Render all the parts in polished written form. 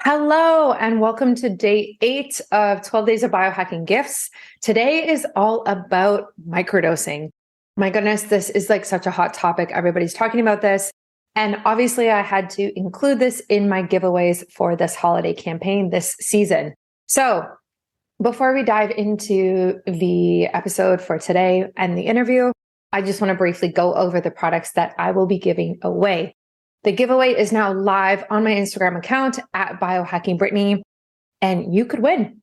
Hello, and welcome to day 8 of 12 Days of Biohacking Gifts. Today is all about microdosing. My goodness, this is like such a hot topic. Everybody's talking about this. And obviously, I had to include this in my giveaways for this holiday campaign this season. So before we dive into the episode for today and the interview, I just want to briefly go over the products that I will be giving away. The giveaway is now live on my Instagram account at biohackingbrittany, and you could win.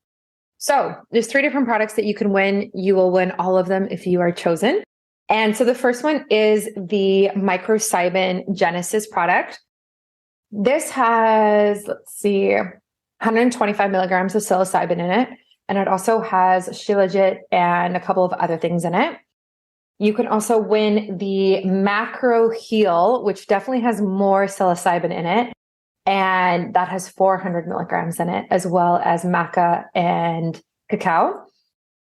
So there's 3 different products that you can win. You will win all of them if you are chosen. And so the first one is the Microcybin Genesis product. This has, 125 milligrams of psilocybin in it. And it also has shilajit and a couple of other things in it. You can also win the Macro Heal, which definitely has more psilocybin in it. And that has 400 milligrams in it, as well as maca and cacao.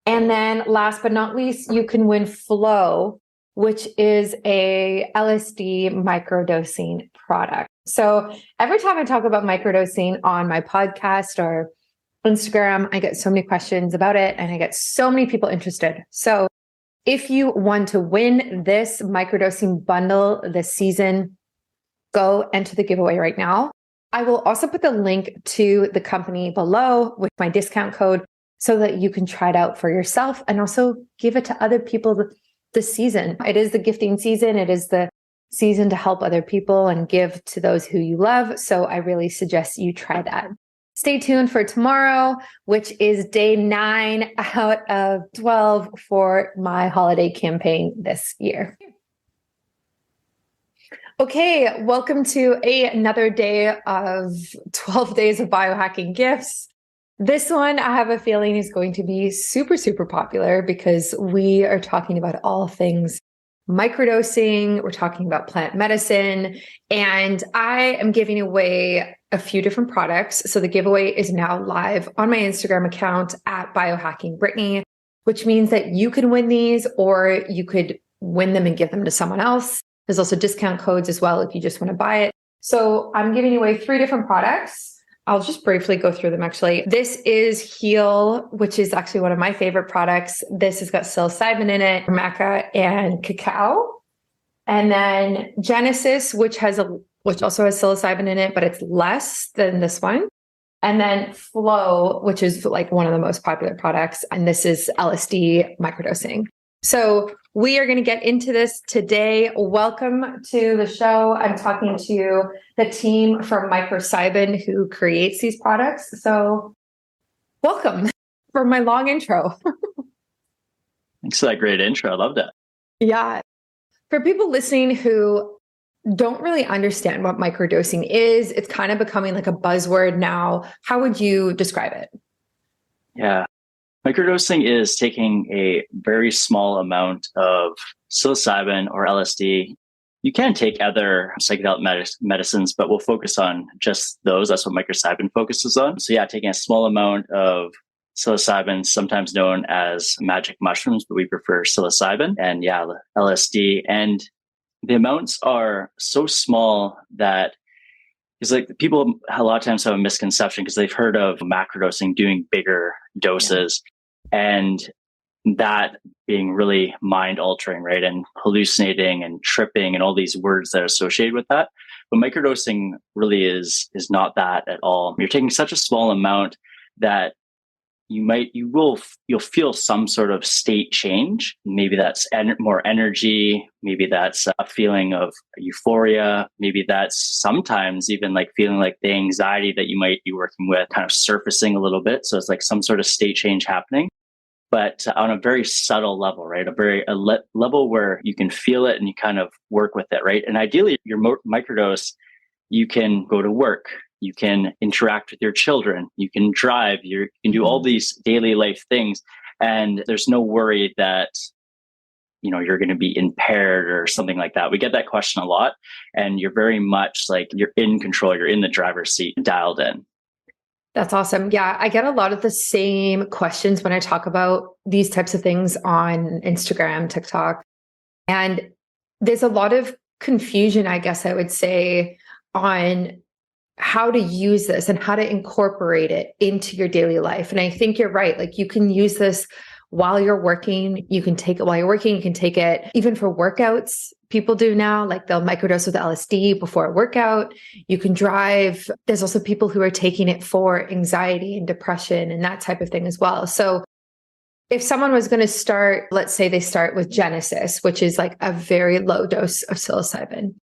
And then last but not least, you can win Flow, which is a LSD microdosing product. So every time I talk about microdosing on my podcast or Instagram, I get so many questions about it and I get so many people interested. So if you want to win this microdosing bundle this season, go enter the giveaway right now. I will also put the link to the company below with my discount code so that you can try it out for yourself and also give it to other people this season. It is the gifting season. It is the season to help other people and give to those who you love. So I really suggest you try that. Stay tuned for tomorrow, which is day 9 out of 12 for my holiday campaign this year. Okay, welcome to another day of 12 days of biohacking gifts. This one, I have a feeling, is going to be super, super popular because we are talking about all things microdosing. We're talking about plant medicine, and I am giving away a few different products. So the giveaway is now live on my Instagram account at biohackingbrittany, which means that you can win these or you could win them and give them to someone else. There's also discount codes as well if you just want to buy it. So I'm giving away 3 different products. I'll just briefly go through them actually. This is Heal, which is actually one of my favorite products. This has got psilocybin in it, maca and cacao. And then Genesis, which also has psilocybin in it, but it's less than this one. And then Flow, which is like one of the most popular products. And this is LSD microdosing. So we are going to get into this today. Welcome to the show. I'm talking to the team from Microcybin who creates these products. So welcome for my long intro. Thanks for that great intro. I love that. Yeah. For people listening who don't really understand what microdosing is, it's kind of becoming like a buzzword now. How would you describe it? Yeah. Microdosing is taking a very small amount of psilocybin or LSD. You can take other psychedelic medicines, but we'll focus on just those. That's what microcybin focuses on. So yeah, taking a small amount of psilocybin, sometimes known as magic mushrooms, but we prefer psilocybin, and yeah, LSD. And the amounts are so small that it's like people a lot of times have a misconception because they've heard of macrodosing, doing bigger doses, and that being really mind altering, right? And hallucinating and tripping and all these words that are associated with that. But microdosing really is not that at all. You're taking such a small amount that you'll feel some sort of state change. Maybe that's more energy. Maybe that's a feeling of euphoria. Maybe that's sometimes even like feeling like the anxiety that you might be working with kind of surfacing a little bit. So it's like some sort of state change happening, but on a very subtle level, right? A level where you can feel it and you kind of work with it, right? And ideally, your microdose, you can go to work. You can interact with your children. You can drive. You can do all these daily life things. And there's no worry that, you're going to be impaired or something like that. We get that question a lot. And you're very much like you're in control. You're in the driver's seat, dialed in. That's awesome. Yeah, I get a lot of the same questions when I talk about these types of things on Instagram, TikTok. And there's a lot of confusion, I guess I would say, on how to use this and how to incorporate it into your daily life. And I think you're right. Like you can use this while you're working. You can take it while you're working. You can take it even for workouts. People do now, like they'll microdose with LSD before a workout. You can drive. There's also people who are taking it for anxiety and depression and that type of thing as well. So if someone was going to start, let's say they start with Genesis, which is like a very low dose of psilocybin,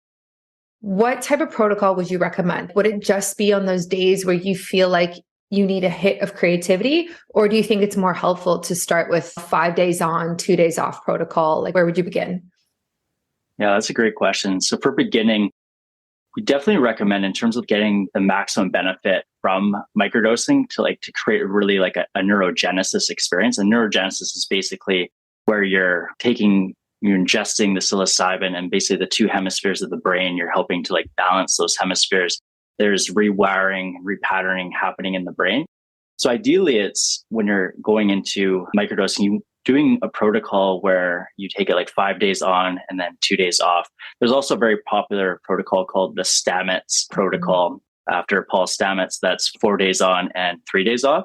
what type of protocol would you recommend? Would it just be on those days where you feel like you need a hit of creativity? Or do you think it's more helpful to start with 5 days on, 2 days off protocol? Like, where would you begin? Yeah, that's a great question. So for beginning, we definitely recommend in terms of getting the maximum benefit from microdosing to create really like a neurogenesis experience. And neurogenesis is basically where you're ingesting the psilocybin and basically the two hemispheres of the brain, you're helping to like balance those hemispheres. There's rewiring, repatterning happening in the brain. So ideally it's when you're going into microdosing, you doing a protocol where you take it like 5 days on and then 2 days off. There's also a very popular protocol called the Stamets protocol after Paul Stamets. That's 4 days on and 3 days off.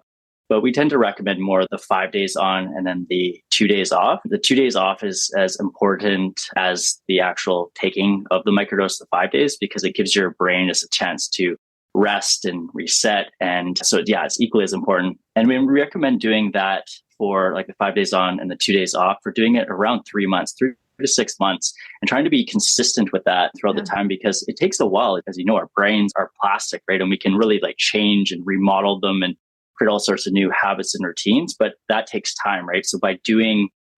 But we tend to recommend more the 5 days on and then the 2 days off. The 2 days off is as important as the actual taking of the microdose the 5 days because it gives your brain just a chance to rest and reset. And so, yeah, it's equally as important. And we recommend doing that for like the 5 days on and the 2 days off. We're doing it around 3 months, 3 to 6 months, and trying to be consistent with that throughout the time because it takes a while. As you know, our brains are plastic, right? And we can really like change and remodel them and create all sorts of new habits and routines, but that takes time, right? So by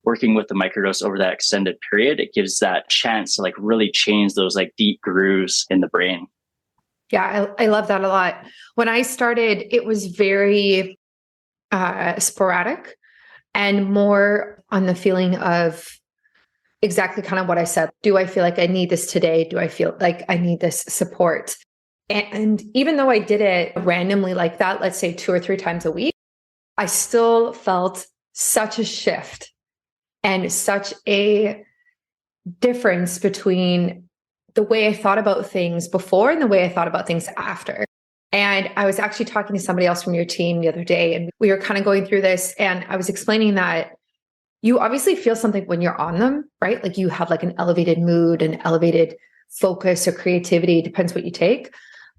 working with the microdose over that extended period, it gives that chance to like really change those like deep grooves in the brain. Yeah, I love that a lot. When I started, it was very sporadic and more on the feeling of exactly kind of what I said. Do I feel like I need this today? Do I feel like I need this support? And even though I did it randomly like that, let's say 2 or 3 times a week, I still felt such a shift and such a difference between the way I thought about things before and the way I thought about things after. And I was actually talking to somebody else from your team the other day, and we were kind of going through this, and I was explaining that you obviously feel something when you're on them, right? Like you have like an elevated mood, an elevated focus or creativity, depends what you take.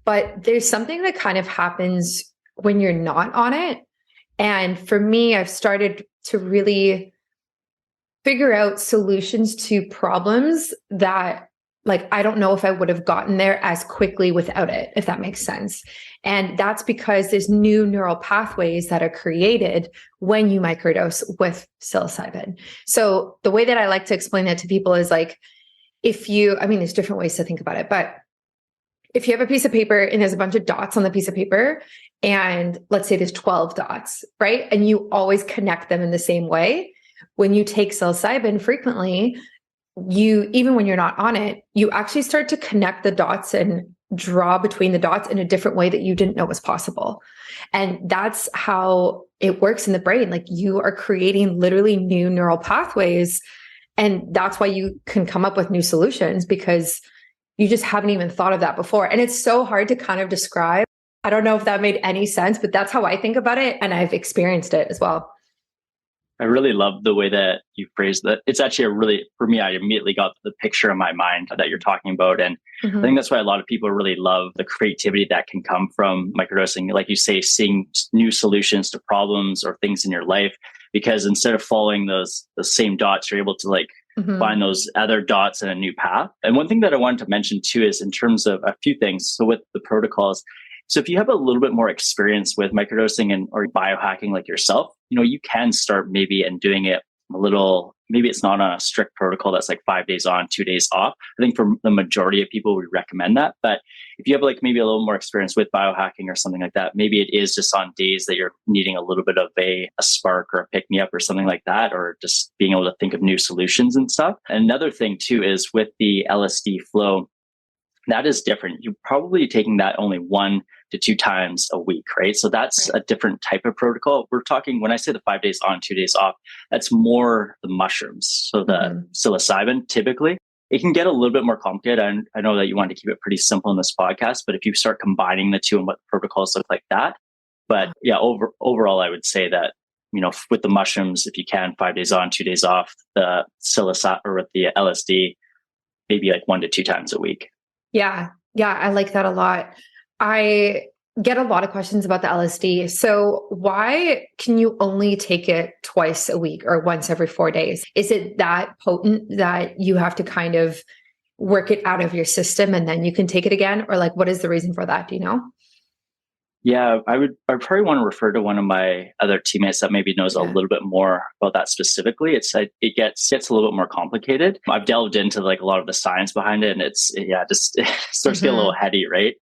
But there's something that kind of happens when you're not on it. And for me, I've started to really figure out solutions to problems that like, I don't know if I would have gotten there as quickly without it, if that makes sense. And that's because there's new neural pathways that are created when you microdose with psilocybin. So the way that I like to explain that to people is like, there's different ways to think about it, but if you have a piece of paper and there's a bunch of dots on the piece of paper, and let's say there's 12 dots, right? And you always connect them in the same way. When you take psilocybin frequently, even when you're not on it, you actually start to connect the dots and draw between the dots in a different way that you didn't know was possible. And that's how it works in the brain. Like you are creating literally new neural pathways. And that's why you can come up with new solutions because you just haven't even thought of that before. And it's so hard to kind of describe. I don't know if that made any sense, but that's how I think about it. And I've experienced it as well. I really love the way that you phrased that. It's actually for me, I immediately got the picture in my mind that you're talking about. And I think that's why a lot of people really love the creativity that can come from microdosing. Like you say, seeing new solutions to problems or things in your life, because instead of following the same dots, you're able to like find those other dots in a new path. And one thing that I wanted to mention too is in terms of a few things. So with the protocols, so if you have a little bit more experience with microdosing or biohacking like yourself, you can start maybe and doing it a little, maybe it's not on a strict protocol that's like 5 days on, 2 days off. I think for the majority of people, we recommend that. But if you have like maybe a little more experience with biohacking or something like that, maybe it is just on days that you're needing a little bit of a spark or a pick me up or something like that, or just being able to think of new solutions and stuff. And another thing too is with the LSD flow, that is different. You're probably taking that only 1 to 2 times a week, right? So that's a different type of protocol. We're talking, when I say the 5 days on, 2 days off, that's more the mushrooms. So the psilocybin, typically, it can get a little bit more complicated. And I know that you want to keep it pretty simple in this podcast, but if you start combining the two and what the protocols look like that. But yeah, overall, I would say that, with the mushrooms, if you can, 5 days on, 2 days off, the psilocybin or with the LSD, maybe like 1 to 2 times a week. Yeah. Yeah. I like that a lot. I get a lot of questions about the LSD. So why can you only take it twice a week or once every 4 days? Is it that potent that you have to kind of work it out of your system and then you can take it again? Or like, what is the reason for that? Do you know? Yeah, I'd probably want to refer to one of my other teammates that maybe knows a little bit more about that specifically. It gets a little bit more complicated. I've delved into like a lot of the science behind it, and it starts to get a little heady, right?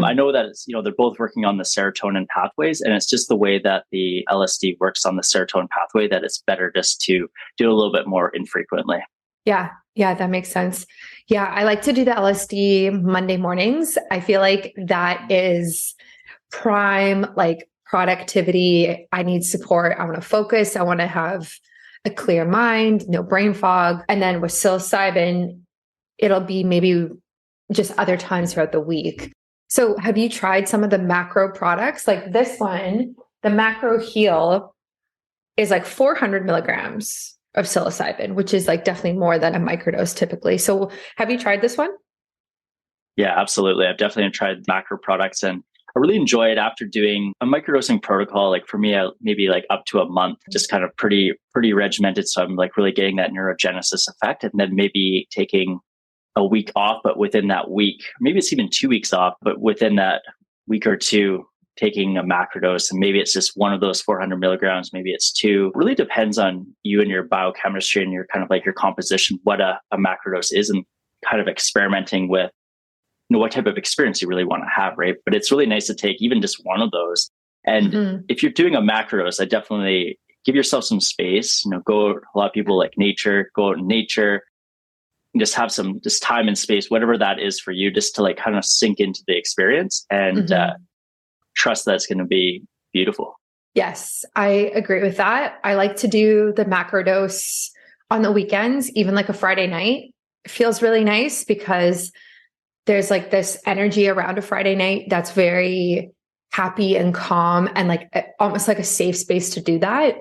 I know that they're both working on the serotonin pathways, and it's just the way that the LSD works on the serotonin pathway that it's better just to do a little bit more infrequently. Yeah. Yeah, that makes sense. Yeah, I like to do the LSD Monday mornings. I feel like that is prime, like productivity. I need support. I want to focus. I want to have a clear mind, no brain fog. And then with psilocybin, it'll be maybe just other times throughout the week. So have you tried some of the macro products? Like this one, the macro heal is like 400 milligrams of psilocybin, which is like definitely more than a microdose typically. So have you tried this one? Yeah, absolutely. I've definitely tried macro products, and I really enjoy it after doing a microdosing protocol. Like for me, maybe like up to a month, just kind of pretty regimented. So I'm like really getting that neurogenesis effect, and then maybe taking a week off, but within that week, maybe it's even 2 weeks off, but within that week or two, taking a macrodose. And maybe it's just one of those 400 milligrams, maybe it's two. It really depends on you and your biochemistry and your kind of like your composition, what a macrodose is, and kind of experimenting with what type of experience you really want to have, right? But it's really nice to take even just one of those. And if you're doing a macrodose, I definitely give yourself some space. A lot of people like nature, go out in nature, and just have some just time and space, whatever that is for you, just to like kind of sink into the experience and trust that it's going to be beautiful. Yes, I agree with that. I like to do the macrodose on the weekends, even like a Friday night. It feels really nice because there's like this energy around a Friday night that's very happy and calm and like almost like a safe space to do that.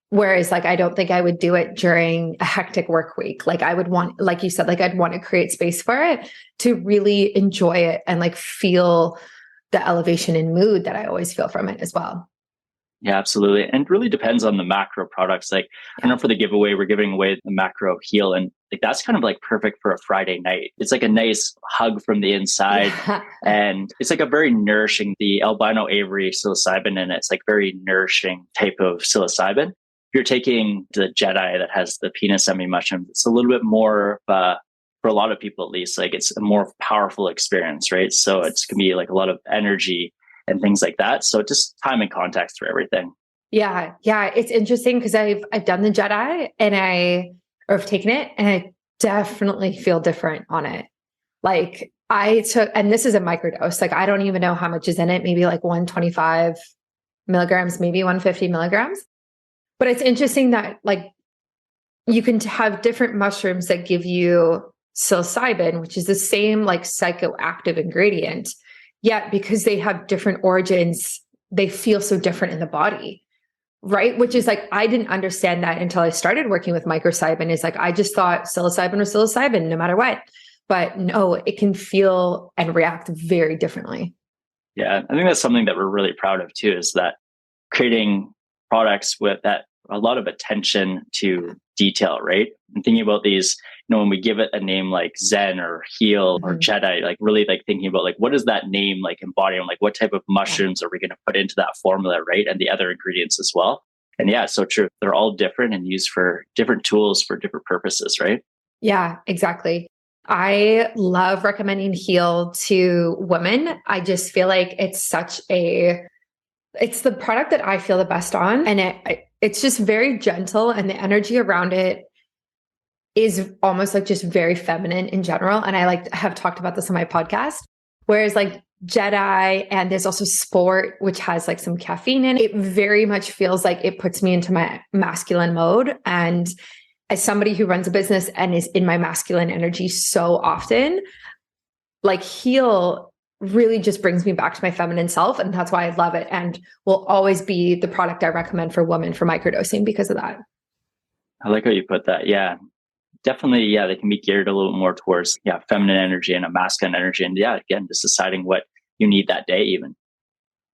Whereas like, I don't think I would do it during a hectic work week. Like I would want, like you said, like I'd want to create space for it to really enjoy it and like feel the elevation in mood that I always feel from it as well. Yeah, absolutely. And it really depends on the macro products. Like I know for the giveaway, we're giving away the macro heal, and like that's kind of like perfect for a Friday night. It's like a nice hug from the inside. And it's like a very nourishing, the albino avery psilocybin, and it's like very nourishing type of psilocybin. If you're taking the Jedi that has the penis semi mushroom, it's a little bit more for a lot of people at least, like it's a more powerful experience, right? So it's gonna be like a lot of energy and things like that. So just time and context for everything. Yeah. Yeah. It's interesting because I've done the Jedi and I've taken it and I definitely feel different on it. Like and this is a microdose. Like I don't even know how much is in it. Maybe like 125 milligrams, maybe 150 milligrams. But it's interesting that like you can have different mushrooms that give you psilocybin, which is the same like psychoactive ingredient. Yet because they have different origins, they feel so different in the body, right? Which is like, I didn't understand that until I started working with microcybin. Is like, I just thought psilocybin was psilocybin no matter what. But no, it can feel and react very differently. Yeah, I think that's something that we're really proud of too, is that creating products with that a lot of attention to detail, right? And thinking about these, when we give it a name like Zen or Heal or Jedi, like really like thinking about like, what does that name like embody? And like, what type of mushrooms are we going to put into that formula, right? And the other ingredients as well. And yeah, so true. They're all different and used for different tools for different purposes, right? Yeah, exactly. I love recommending Heal to women. I just feel like it's it's the product that I feel the best on. And it's just very gentle, and the energy around it is almost like just very feminine in general. And I like have talked about this on my podcast, whereas like Jedi, and there's also Sport, which has like some caffeine in it. It very much feels like it puts me into my masculine mode. And as somebody who runs a business and is in my masculine energy so often, like heal really just brings me back to my feminine self. And that's why I love it and will always be the product I recommend for women for microdosing because of that. I like how you put that. Yeah, definitely. Yeah, they can be geared a little more towards, feminine energy and a masculine energy. And again, just deciding what you need that day even.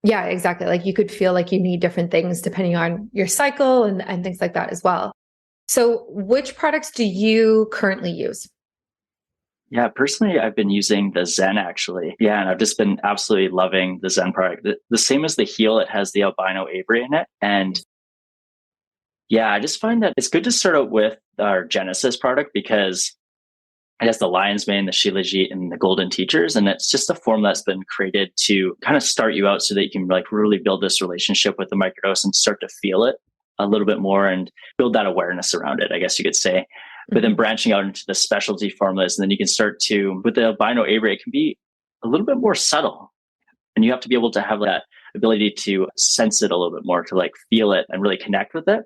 Yeah, exactly. Like you could feel like you need different things depending on your cycle and things like that as well. So which products do you currently use? Yeah, personally, I've been using the Zen actually. Yeah, and I've just been absolutely loving the Zen product. The same as the Heal, it has the albino Avery in it. And yeah, I just find that it's good to start out with our Genesis product because it has the lion's mane, the shilajit, and the golden teachers. And it's just a form that's been created to kind of start you out so that you can like really build this relationship with the microdose and start to feel it a little bit more and build that awareness around it, I guess you could say. But then branching out into the specialty formulas, and then you can start to, with the albino Avery, it can be a little bit more subtle. And you have to be able to have that ability to sense it a little bit more, to like feel it and really connect with it.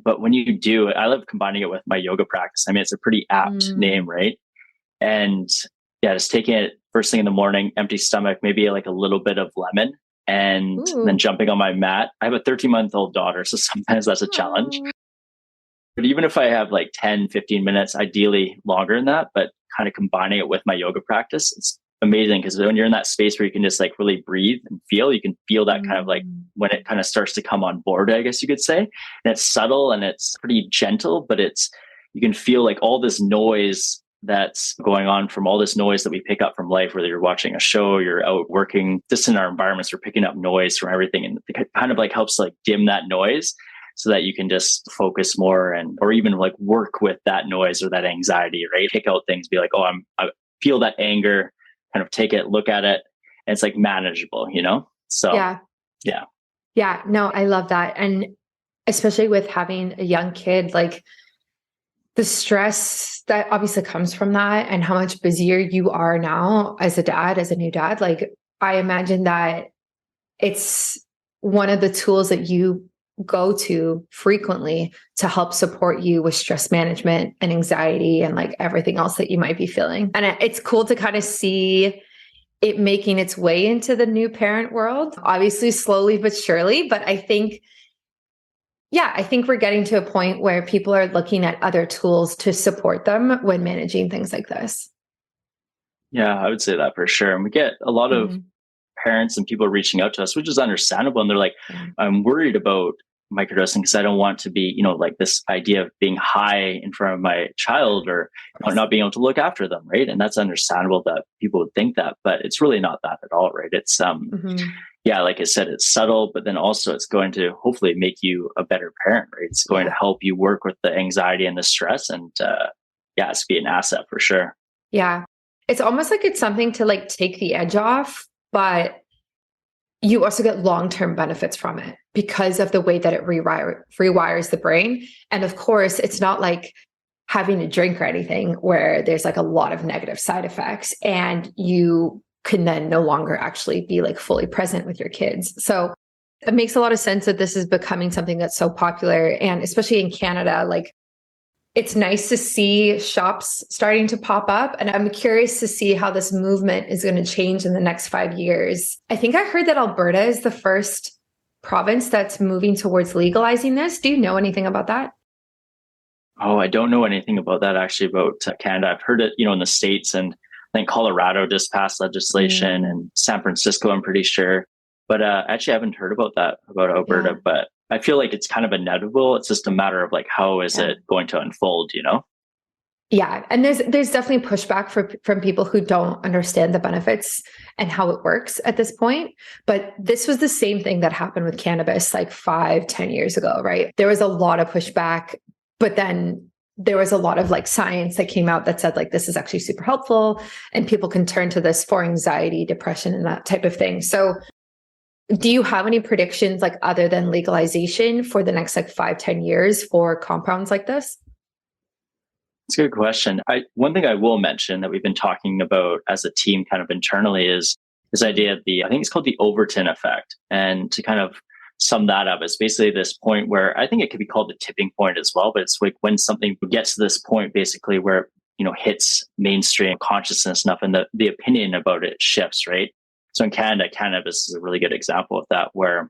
But when you do, I love combining it with my yoga practice. I mean, it's a pretty apt name, right? And yeah, just taking it first thing in the morning, empty stomach, maybe like a little bit of lemon, and then jumping on my mat. I have a 13-month-old daughter, so sometimes that's a challenge. But even if I have like 10, 15 minutes, ideally longer than that, but kind of combining it with my yoga practice, it's amazing because when you're in that space where you can just like really breathe and feel, you can feel that kind of like when it kind of starts to come on board, I guess you could say. And it's subtle and it's pretty gentle, but you can feel like all this noise that's going on from all this noise that we pick up from life, whether you're watching a show, you're out working, just in our environments, we're picking up noise from everything. And it kind of like helps like dim that noise so that you can just focus more or even like work with that noise or that anxiety, right? Pick out things, be like, oh, I feel that anger, kind of take it, look at it, and it's like manageable, So yeah. No, I love that. And especially with having a young kid, like the stress that obviously comes from that and how much busier you are now as a new dad, like I imagine that it's one of the tools that you go to frequently to help support you with stress management and anxiety and like everything else that you might be feeling. And it's cool to kind of see it making its way into the new parent world, obviously slowly but surely. But I think we're getting to a point where people are looking at other tools to support them when managing things like this. Yeah, I would say that for sure. And we get a lot of parents and people reaching out to us, which is understandable. And they're like, I'm worried about microdosing because I don't want to be, like this idea of being high in front of my child or not being able to look after them. Right. And that's understandable that people would think that, but it's really not that at all. Right. It's, like I said, it's subtle, but then also it's going to hopefully make you a better parent. Right. It's going to help you work with the anxiety and the stress and, it's be an asset for sure. Yeah. It's almost like it's something to like take the edge off, but you also get long-term benefits from it because of the way that it rewires the brain. And of course, it's not like having a drink or anything where there's like a lot of negative side effects and you can then no longer actually be like fully present with your kids. So it makes a lot of sense that this is becoming something that's so popular. And especially in Canada, like it's nice to see shops starting to pop up. And I'm curious to see how this movement is going to change in the next 5 years. I think I heard that Alberta is the first province that's moving towards legalizing this. Do you know anything about that? Oh, I don't know anything about that actually about Canada. I've heard it, in the States, and I think Colorado just passed legislation and San Francisco, I'm pretty sure. But actually I haven't heard about that, about Alberta, but I feel like it's kind of inevitable. It's just a matter of like, how is it going to unfold, Yeah. And there's definitely pushback from people who don't understand the benefits and how it works at this point. But this was the same thing that happened with cannabis like 5-10 years ago, right? There was a lot of pushback, but then there was a lot of like science that came out that said like, this is actually super helpful and people can turn to this for anxiety, depression, and that type of thing. So do you have any predictions like other than legalization for the next like 5-10 years for compounds like this? It's a good question. One thing I will mention that we've been talking about as a team kind of internally is this idea of I think it's called the Overton effect. And to kind of sum that up, it's basically this point where I think it could be called the tipping point as well, but it's like when something gets to this point basically where, hits mainstream consciousness enough and the opinion about it shifts, right? So in Canada, cannabis is a really good example of that, where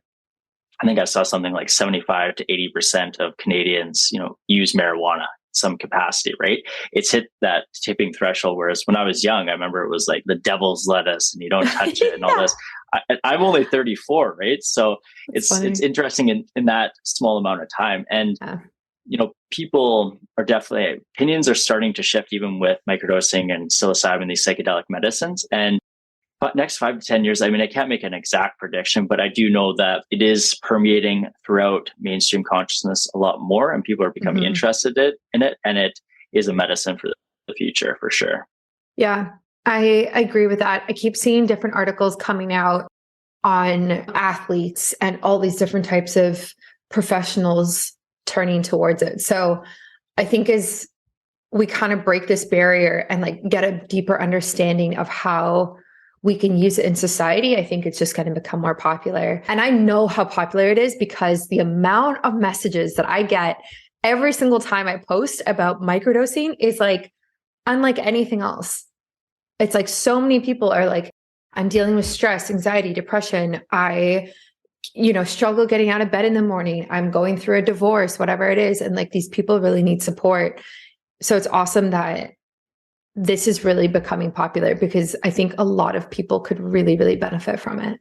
I think I saw something like 75 to 80% of Canadians, use marijuana in some capacity, right? It's hit that tipping threshold. Whereas when I was young, I remember it was like the devil's lettuce and you don't touch it and all this. I'm only 34, right? So it's interesting in that small amount of time. And, people are definitely, opinions are starting to shift even with microdosing and psilocybin, these psychedelic medicines. And next 5 to 10 years, I mean, I can't make an exact prediction, but I do know that it is permeating throughout mainstream consciousness a lot more, and people are becoming interested in it, and it is a medicine for the future for sure. Yeah, I agree with that. I keep seeing different articles coming out on athletes and all these different types of professionals turning towards it. So I think as we kind of break this barrier and like get a deeper understanding of how we can use it in society, I think it's just going to become more popular. And I know how popular it is because the amount of messages that I get every single time I post about microdosing is like unlike anything else. It's like so many people are like, I'm dealing with stress, anxiety, depression. I, struggle getting out of bed in the morning. I'm going through a divorce, whatever it is. And like these people really need support. So it's awesome that this is really becoming popular because I think a lot of people could really, really benefit from it.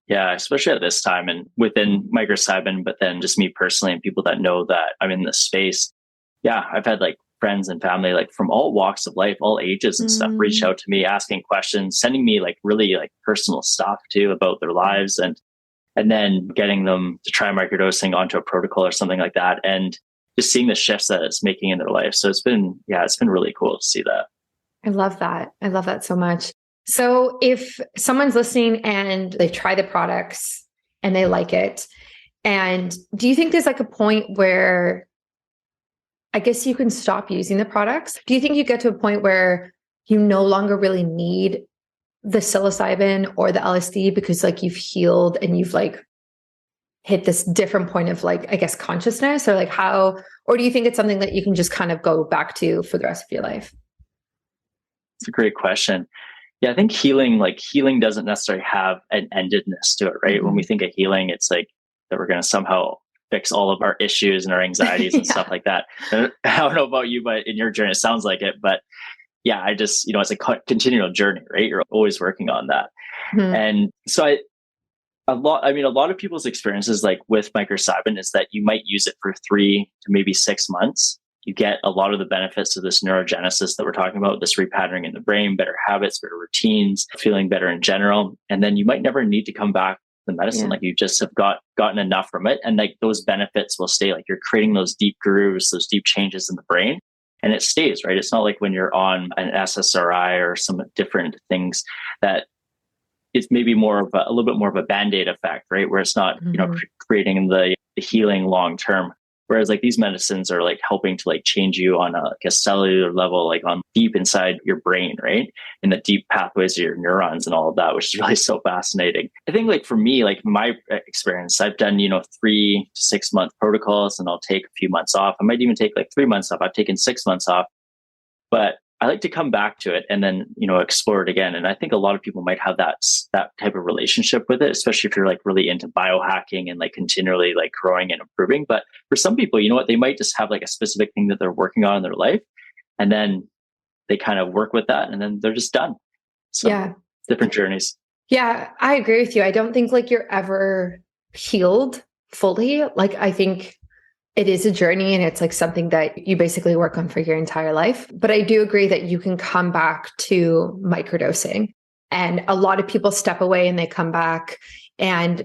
Yeah, especially at this time and within Microcybin, but then just me personally and people that know that I'm in this space. Yeah, I've had like friends and family like from all walks of life, all ages and stuff, reach out to me, asking questions, sending me like really like personal stuff too about their lives and then getting them to try microdosing onto a protocol or something like that. And just seeing the shifts that it's making in their life. So it's been really cool to see that. I love that. I love that so much. So if someone's listening and they try the products and they like it, and do you think there's like a point where I guess you can stop using the products? Do you think you get to a point where you no longer really need the psilocybin or the LSD because like you've healed and you've like hit this different point of like, I guess, consciousness, or like how, or do you think it's something that you can just kind of go back to for the rest of your life? It's a great question. Yeah, I think healing doesn't necessarily have an endedness to it, right? When we think of healing, it's like that we're going to somehow fix all of our issues and our anxieties and stuff like that. I don't know about you, but in your journey, it sounds like it. But yeah, I just, it's a continual journey, right? You're always working on that. And so a lot of people's experiences like with microcybin is that you might use it for 3 to maybe 6 months. You get a lot of the benefits of this neurogenesis that we're talking about, this repatterning in the brain, better habits, better routines, feeling better in general. And then you might never need to come back to the medicine. Like you just have gotten enough from it. And like those benefits will stay, like you're creating those deep grooves, those deep changes in the brain. And it stays, right? It's not like when you're on an SSRI or some different things that it's maybe a little bit more of a Band-Aid effect, right? Where it's not, creating the healing long term. Whereas like these medicines are like helping to like change you on a cellular level, like on deep inside your brain, right? In the deep pathways of your neurons and all of that, which is really so fascinating. I think like for me, like my experience, I've done, 3 to 6 month protocols and I'll take a few months off. I might even take like 3 months off. I've taken 6 months off, but I like to come back to it and then, explore it again. And I think a lot of people might have that type of relationship with it, especially if you're like really into biohacking and like continually like growing and improving. But for some people, they might just have like a specific thing that they're working on in their life. And then they kind of work with that and then they're just done. So different journeys. Yeah, I agree with you. I don't think like you're ever healed fully. Like I think it is a journey and it's like something that you basically work on for your entire life. But I do agree that you can come back to microdosing. And a lot of people step away and they come back. And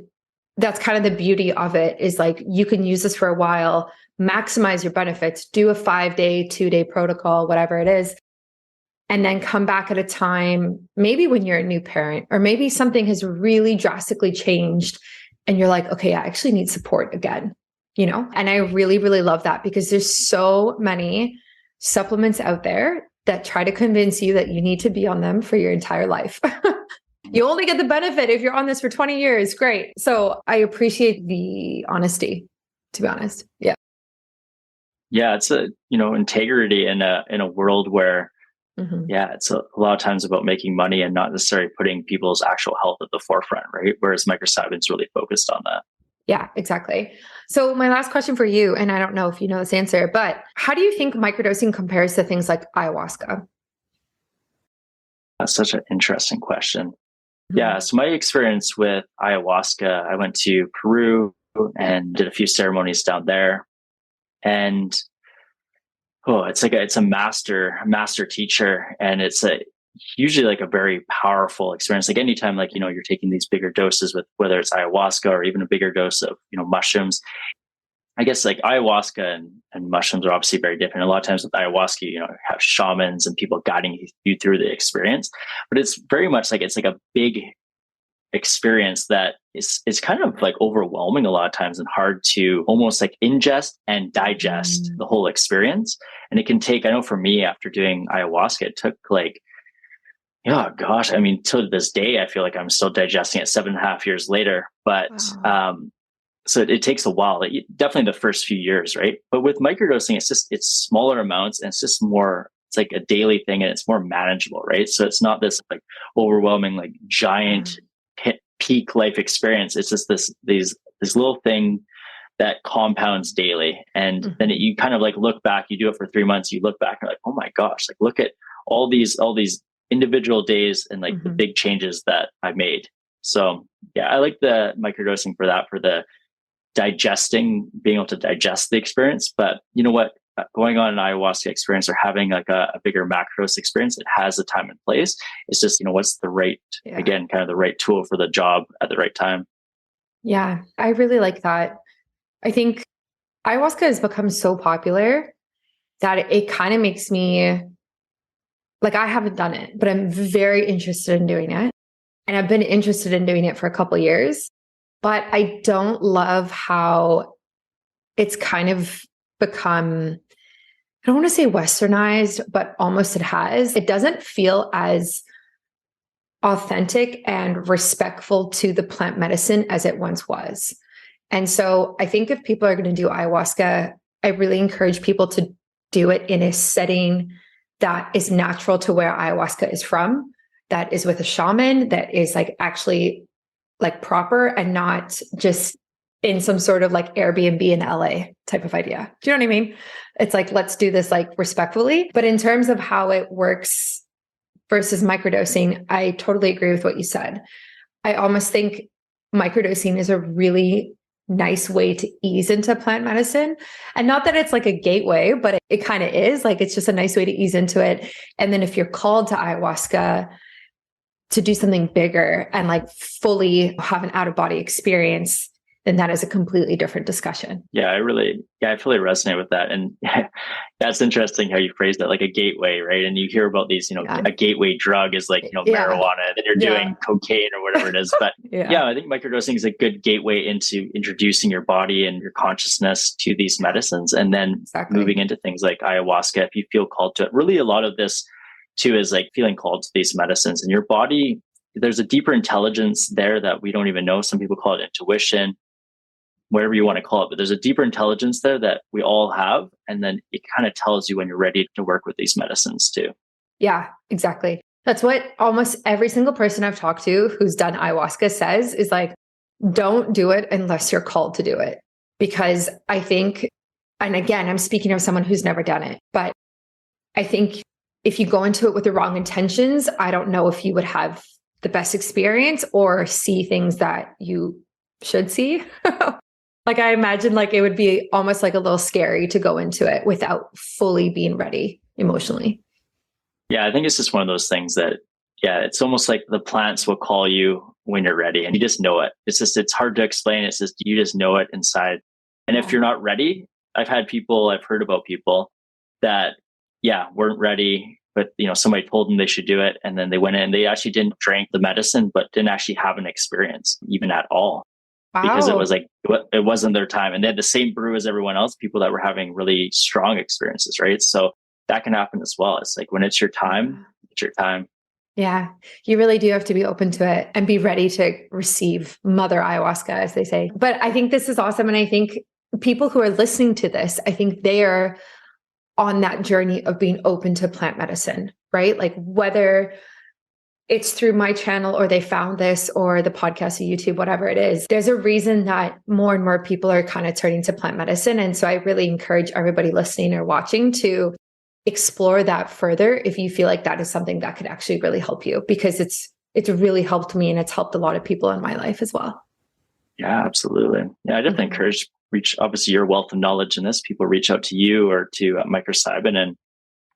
that's kind of the beauty of it is like you can use this for a while, maximize your benefits, do a 5-day, 2-day protocol, whatever it is, and then come back at a time, maybe when you're a new parent, or maybe something has really drastically changed and you're like, okay, I actually need support again. And I really, really love that because there's so many supplements out there that try to convince you that you need to be on them for your entire life. You only get the benefit if you're on this for 20 years. Great. So I appreciate the honesty, to be honest. Yeah. Yeah, it's a, integrity in a world where, it's a lot of times about making money and not necessarily putting people's actual health at the forefront, right? Whereas microcybin's really focused on that. Yeah, exactly. So my last question for you, and I don't know if you know this answer, but how do you think microdosing compares to things like ayahuasca? That's such an interesting question. Yeah, so my experience with ayahuasca, I went to Peru and did a few ceremonies down there. And it's a master teacher, and it's usually like a very powerful experience. Like anytime, like, you're taking these bigger doses with whether it's ayahuasca or even a bigger dose of, mushrooms. I guess like ayahuasca and mushrooms are obviously very different. A lot of times with ayahuasca, you have shamans and people guiding you through the experience, but it's very much like, it's like a big experience that is kind of like overwhelming a lot of times and hard to almost like ingest and digest the whole experience. And it can take, I know for me, after doing ayahuasca, it took like, oh gosh, I mean, till this day, I feel like I'm still digesting it 7.5 years later. But so it takes a while, like, definitely the first few years, right? But with microdosing, it's smaller amounts and it's just more, it's like a daily thing and it's more manageable, right? So it's not this like overwhelming, like giant peak life experience. It's just this little thing that compounds daily. And then you kind of like look back, you do it for 3 months, you look back and you're like, oh my gosh, like look at all these individual days and like the big changes that I made. So yeah, I like the microdosing for that, for the being able to digest the experience. But you know what? Going on an ayahuasca experience or having like a bigger macrodose experience, it has a time and place. It's just, what's the right, again, kind of the right tool for the job at the right time. Yeah, I really like that. I think ayahuasca has become so popular that it kind of makes me like, I haven't done it, but I'm very interested in doing it. And I've been interested in doing it for a couple of years, but I don't love how it's kind of become, I don't want to say westernized, but almost it has. It doesn't feel as authentic and respectful to the plant medicine as it once was. And so I think if people are going to do ayahuasca, I really encourage people to do it in a setting that is natural to where ayahuasca is from, that is with a shaman, that is like actually like proper and not just in some sort of like Airbnb in LA type of idea. Do you know what I mean? It's like, let's do this like respectfully. But in terms of how it works versus microdosing, I totally agree with what you said. I almost think microdosing is a really nice way to ease into plant medicine. And not that it's like a gateway, but it kind of is. Like, it's just a nice way to ease into it. And then if you're called to ayahuasca to do something bigger and like fully have an out-of-body experience, then that is a completely different discussion. Yeah, I fully resonate with that. And that's interesting how you phrased it, like a gateway, right? And you hear about these, a gateway drug is like, marijuana, that you're doing cocaine or whatever it is. But I think microdosing is a good gateway into introducing your body and your consciousness to these medicines. And then moving into things like ayahuasca, if you feel called to it. Really, a lot of this too is like feeling called to these medicines, and your body, there's a deeper intelligence there that we don't even know. Some people call it intuition, whatever you want to call it, but there's a deeper intelligence there that we all have. And then it kind of tells you when you're ready to work with these medicines too. Yeah, exactly. That's what almost every single person I've talked to who's done ayahuasca says, is like, don't do it unless you're called to do it. Because I think, and again, I'm speaking of someone who's never done it, but I think if you go into it with the wrong intentions, I don't know if you would have the best experience or see things that you should see. Like, I imagine like it would be almost like a little scary to go into it without fully being ready emotionally. Yeah, I think it's just one of those things that, it's almost like the plants will call you when you're ready and you just know it. It's hard to explain. It's just, you just know it inside. And if you're not ready, I've heard about people that, weren't ready, but somebody told them they should do it. And then they went in, they actually didn't drink the medicine, but didn't actually have an experience even at all. Wow. Because it was like, it wasn't their time. And they had the same brew as everyone else, people that were having really strong experiences, right? So that can happen as well. It's like, when it's your time, it's your time. Yeah, you really do have to be open to it and be ready to receive mother ayahuasca, as they say. But I think this is awesome. And I think people who are listening to this, I think they are on that journey of being open to plant medicine, right? Like whether it's through my channel or they found this or the podcast or YouTube, whatever it is, there's a reason that more and more people are kind of turning to plant medicine. And so I really encourage everybody listening or watching to explore that further if you feel like that is something that could actually really help you, because it's really helped me and it's helped a lot of people in my life as well. Yeah, absolutely. Yeah, I definitely encourage obviously your wealth of knowledge in this. People reach out to you or to Microcybin, and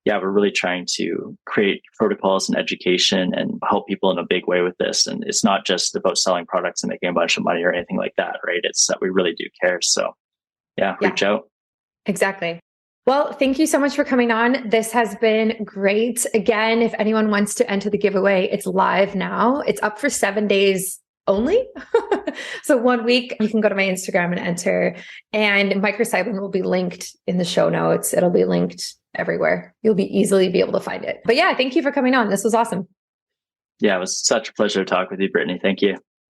yeah, we're really trying to create protocols and education and help people in a big way with this. And it's not just about selling products and making a bunch of money or anything like that, right? It's that we really do care. So yeah, reach out. Exactly. Well, thank you so much for coming on. This has been great. Again, if anyone wants to enter the giveaway, it's live now. It's up for 7 days only. So 1 week, you can go to my Instagram and enter. And Microcybin will be linked in the show notes. It'll be linked everywhere. You'll be easily be able to find it. But yeah, thank you for coming on. This was awesome. Yeah, it was such a pleasure to talk with you, Brittany. Thank you.